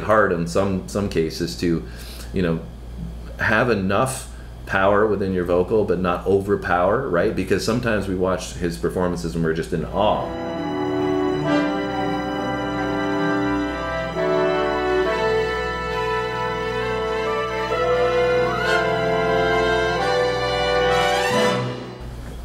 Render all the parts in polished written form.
hard in some cases to, you know, have enough power within your vocal but not overpower, right? Because sometimes we watch his performances and we're just in awe.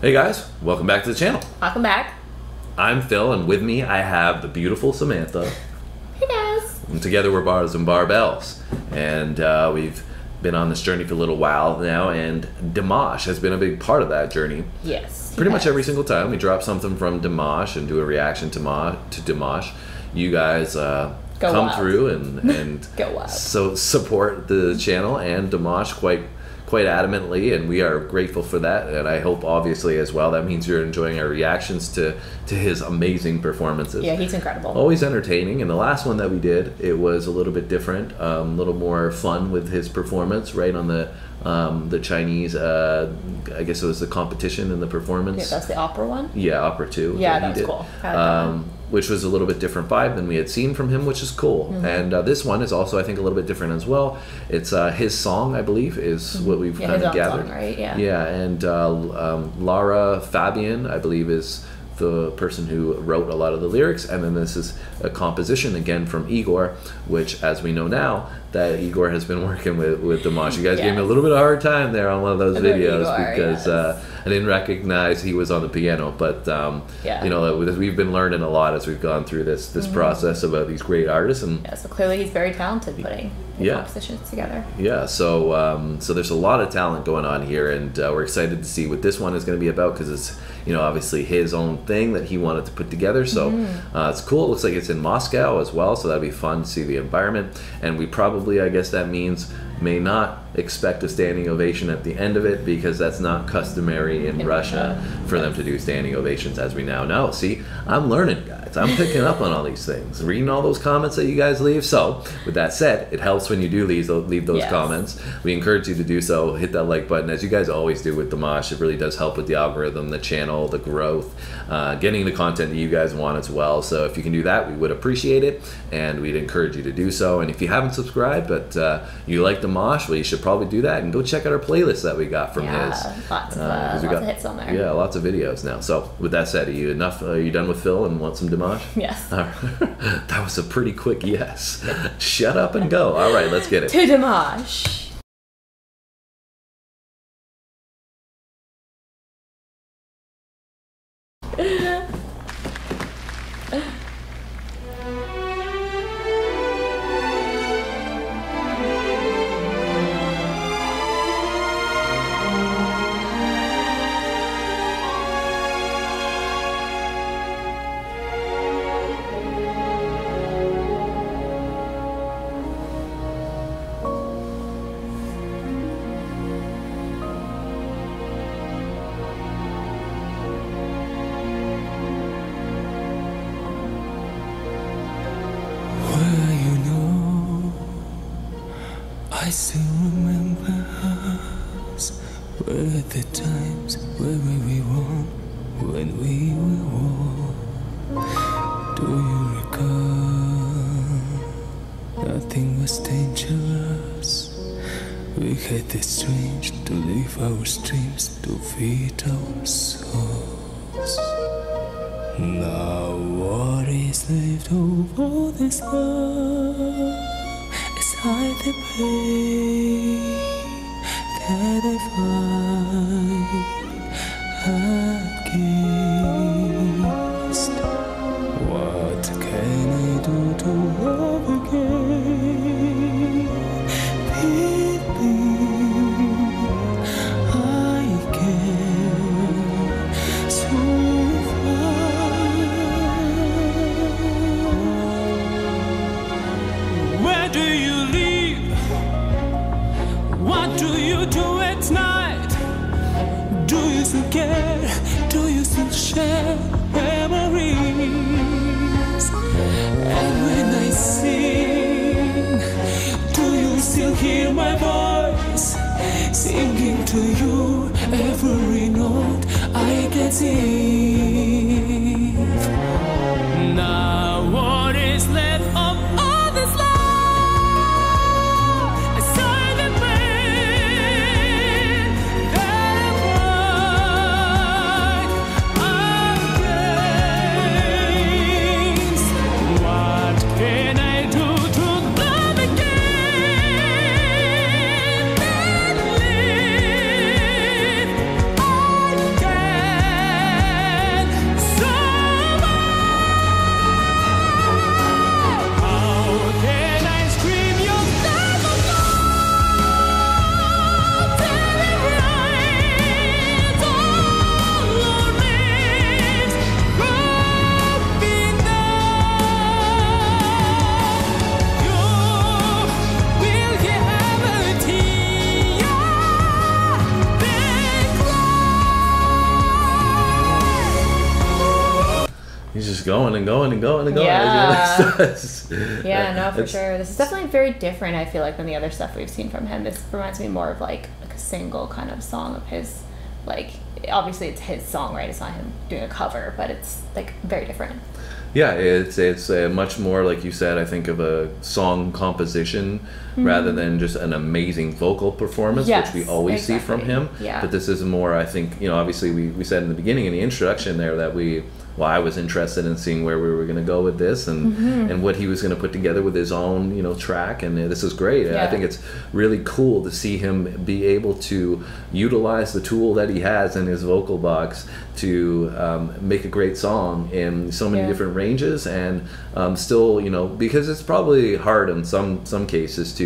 Hey guys, welcome back to the channel. Welcome back. I'm Phil, and with me I have the beautiful Samantha. Hey guys. And together we're Bars and Barbells. And we've been on this journey for a little while now, and Dimash has been a big part of that journey. Yes. Pretty much every single time we drop something from Dimash and do a reaction to Dimash, you guys come through and go wild. So support the channel and Dimash quite adamantly, and we are grateful for that. And I hope obviously as well that means you're enjoying our reactions to his amazing performances. Yeah, he's incredible. Always entertaining. And the last one that we did, it was a little bit different, a little more fun with his performance, right, on the Chinese, I guess it was the competition in the performance. Yeah, that's the opera one? Yeah, opera 2. Yeah, that was cool. Which was a little bit different vibe than we had seen from him, which is cool. Mm-hmm. And this one is also, I think, a little bit different as well. It's his song, I believe, is what we've kind of gathered. Song, right? Yeah. Yeah, and Lara Fabian, I believe, is the person who wrote a lot of the lyrics. And then this is a composition again from Igor, which, as we know now, that Igor has been working with Dimash. You guys gave me a little bit of a hard time there on one of those videos because I didn't recognize he was on the piano. But you know, we've been learning a lot as we've gone through this process about these great artists. And yeah, so clearly he's very talented putting compositions together. Yeah, so so there's a lot of talent going on here, and we're excited to see what this one is going to be about, because it's, you know, obviously his own thing that he wanted to put together. So it's cool. It looks like it's in Moscow as well, so that'll be fun to see the environment. And we probably, I guess that means, may not expect a standing ovation at the end of it, because that's not customary in Russia for them to do standing ovations, as we now know. See, I'm learning, guys. I'm picking up on all these things, reading all those comments that you guys leave. So with that said, it helps when you do leave those comments. We encourage you to do so. Hit that like button, as you guys always do with Dimash. It really does help with the algorithm, the channel, the growth, getting the content that you guys want as well. So if you can do that, we would appreciate it, and we'd encourage you to do so. And if you haven't subscribed but you like Dimash, well, you should probably do that and go check out our playlist that we got from his. Lots of hits on there. Yeah, lots of videos now. So with that said, are you done with Phil and want some Dimash? Yes. That was a pretty quick yes. Shut up and go. All right, let's get it. To Dimash. I still remember us, were the times where we won, when we were warm. Do you recall? Nothing was dangerous. We had the strength to live our streams, to feed our souls. Now what is left of all this love? Hide the pain that I find against. What can I do to love again? Believe I can survive. Where do you live? What do you do at night? Do you still care? Do you still share memories? And when I sing, do you still hear my voice? Singing to you every note I can sing. Now what is left of all this life? and going and going and going. Yeah. As Yeah, no, for sure. This is definitely very different, I feel like, than the other stuff we've seen from him. This reminds me more of like a single kind of song of his. Like, obviously it's his song, right? It's not him doing a cover, but it's like very different. Yeah, it's a much more, like you said, I think, of a song composition rather than just an amazing vocal performance, Yes, which we always see from him. Yeah. But this is more, I think, obviously we said in the beginning, in the introduction there, that I was interested in seeing where we were going to go with this and what he was going to put together with his own, track. And this is great. Yeah. I think it's really cool to see him be able to utilize the tool that he has in his vocal box to make a great song in so many different ranges, and still, because it's probably hard in some cases to,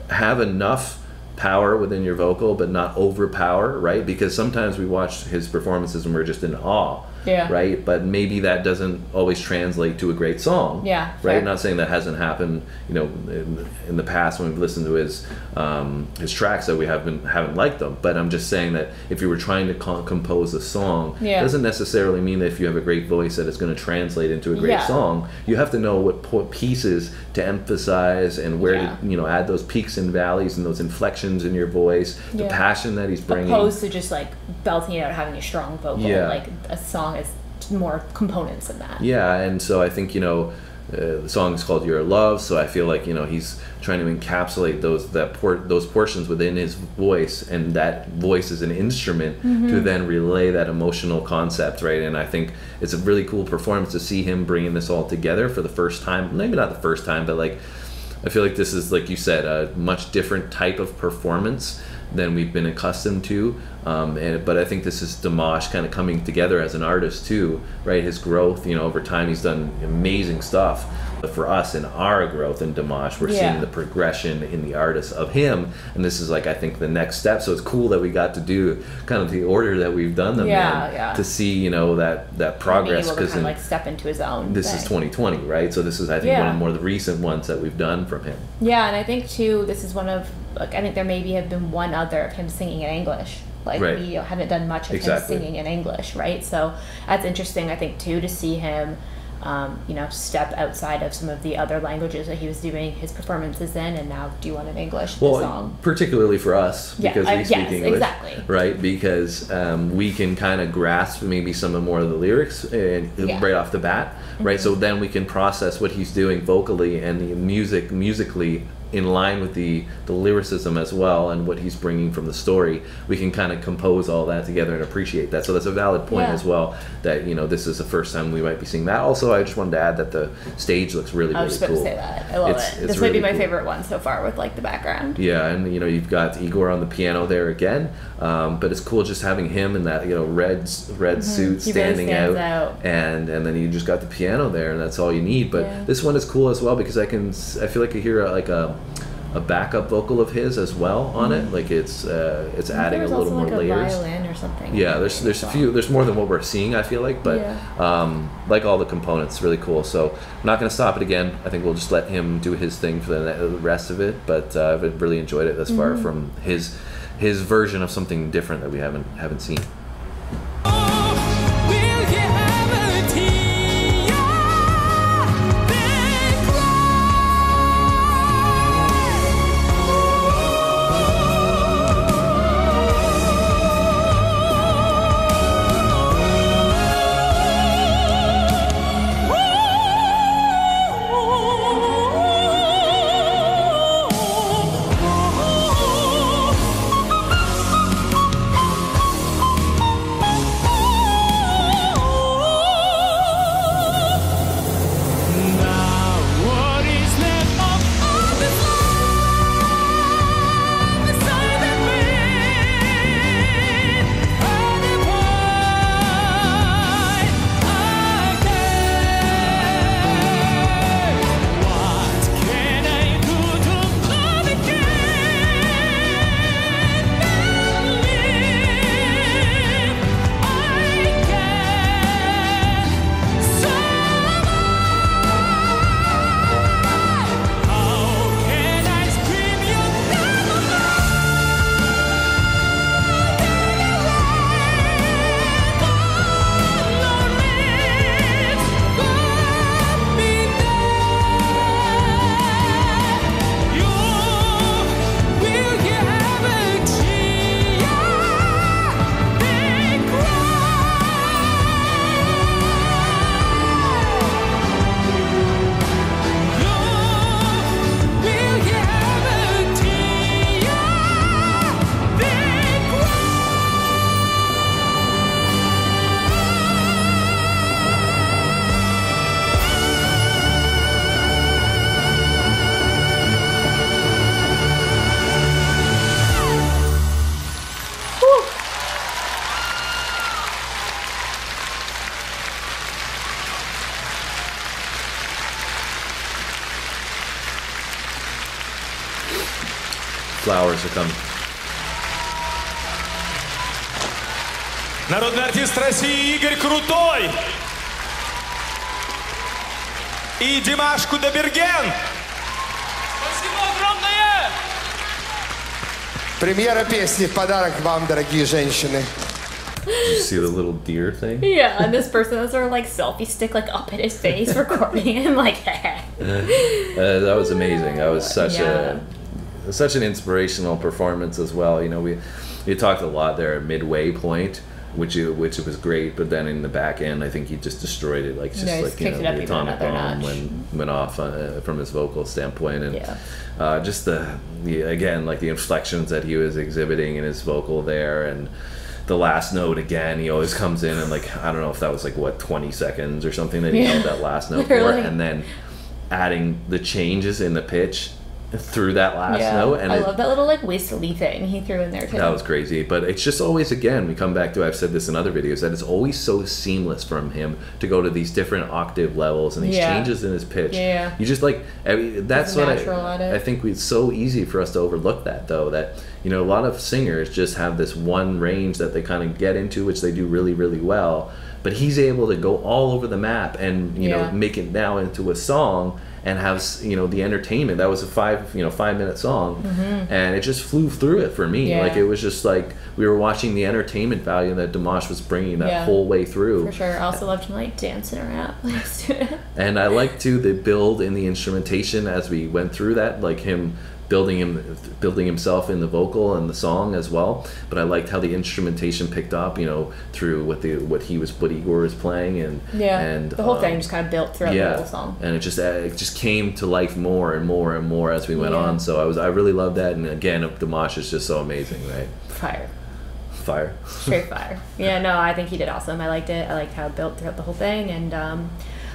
have enough power within your vocal but not overpower, right? Because sometimes we watch his performances and we're just in awe, right? But maybe that doesn't always translate to a great song, yeah, right? fair. Not saying that hasn't happened, in the past when we've listened to his tracks that we haven't liked them. But I'm just saying that if you were trying to compose a song, it doesn't necessarily mean that if you have a great voice that it's going to translate into a great song. You have to know what pieces to emphasize and where to add those peaks and valleys and those inflections in your voice, the passion that he's bringing, opposed to just like belting it out, having a strong vocal. Like a song has more components than that. And so I think the song is called Your Love, so I feel like he's trying to encapsulate those portions within his voice, and that voice is an instrument to then relay that emotional concept, right? And I think it's a really cool performance to see him bringing this all together for the first time. Maybe not the first time, but like, I feel like this is, like you said, a much different type of performance than we've been accustomed to. But I think this is Dimash kind of coming together as an artist too, right? His growth, over time he's done amazing stuff. But for us in our growth in Dimash, we're seeing the progression in the artist of him. And this is like, I think, the next step. So it's cool that we got to do kind of the order that we've done them in to see, that progress. Because kind of like step into his own This thing. is 2020, right? So this is, I think, one of the more the recent ones that we've done from him. Yeah, and I think too, this is one of, like, I think there maybe have been one other of him singing in English. Like, we haven't done much of him singing in English, right? So that's interesting, I think, too, to see him, step outside of some of the other languages that he was doing his performances in, and now do one in English. Well, song. Particularly for us, because we speak English, exactly. right? Because we can kind of grasp maybe some more of the lyrics right off the bat, right? So then we can process what he's doing vocally and the musically in line with the lyricism as well, and what he's bringing from the story. We can kind of compose all that together and appreciate that. So that's a valid point as well, that this is the first time we might be seeing that. Also, I just wanted to add that the stage looks really, really cool. I was just about to say that. I love it. This might be my favorite one so far, with like the background. Yeah, and you've got Igor on the piano there again, but it's cool just having him in that red suit standing really out, and then you just got the piano there, and that's all you need. But this one is cool as well, because I feel like I hear a backup vocal of his as well on it. Like it's adding a little more layers. A violin or something. Yeah, there's more than what we're seeing, I feel like, but like all the components, really cool. So I'm not going to stop it again. I think we'll just let him do his thing for the rest of it. But I've really enjoyed it thus far from his version of something different that we haven't seen. flowers are coming. Народный артист России Игорь Крутой и Димаш Кудайберген. Спасибо огромное! Премьера песни в подарок вам, дорогие женщины. Did you see the little deer thing? Yeah, and this person has sort of like selfie stick like up in his face, recording him like. That was amazing. That was such an inspirational performance as well. You know, we talked a lot there at midway point, which was great, but then in the back end, I think he just destroyed it. Like just like you know, the atomic bomb went off from his vocal standpoint, and just the again like the inflections that he was exhibiting in his vocal there, and the last note again, he always comes in and like I don't know if that was like what 20 seconds or something that he held that last note for, and then adding the changes in the pitch through that last note. And I love that little like whistly thing he threw in there too. That was crazy, but it's just always, again, we come back to, I've said this in other videos, that it's always so seamless from him to go to these different octave levels and these changes in his pitch. You just like, I mean, that's what I think it's so easy for us to overlook that though, that you know, a lot of singers just have this one range that they kind of get into, which they do really, really well, but he's able to go all over the map and you know, make it now into a song and have, you know, the entertainment. That was a 5-minute song, and it just flew through it for me. Like it was just like we were watching the entertainment value that Dimash was bringing that whole way through. For sure. I also loved him like dancing around. And I liked too the build in the instrumentation as we went through that, like him building himself in the vocal and the song as well. But I liked how the instrumentation picked up, you know, through what Igor was playing, and the whole thing just kind of built throughout the whole song. And it just came to life more and more and more as we went on. So I really loved that. And again, Dimash is just so amazing, right? Fire. Straight fire. Yeah, no, I think he did awesome. I liked it. I liked how it built throughout the whole thing, and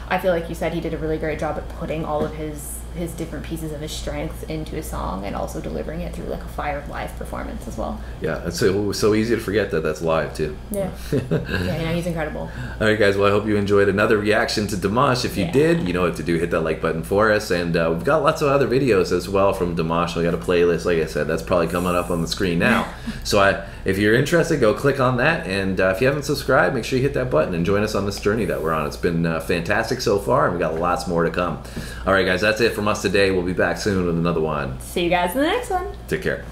I feel like you said he did a really great job at putting all of his different pieces of his strengths into a song and also delivering it through like a fire live performance as well. Yeah, it's so easy to forget that that's live too. Yeah. Yeah, he's incredible. All right, guys, well, I hope you enjoyed another reaction to Dimash. If you did, you know what to do. Hit that like button for us, and we've got lots of other videos as well from Dimash. We got a playlist, like I said, that's probably coming up on the screen now. So if you're interested, go click on that, and if you haven't subscribed, make sure you hit that button and join us on this journey that we're on. It's been fantastic so far, and we've got lots more to come. All right, guys, that's it from us today. We'll be back soon with another one. See you guys in the next one. Take care.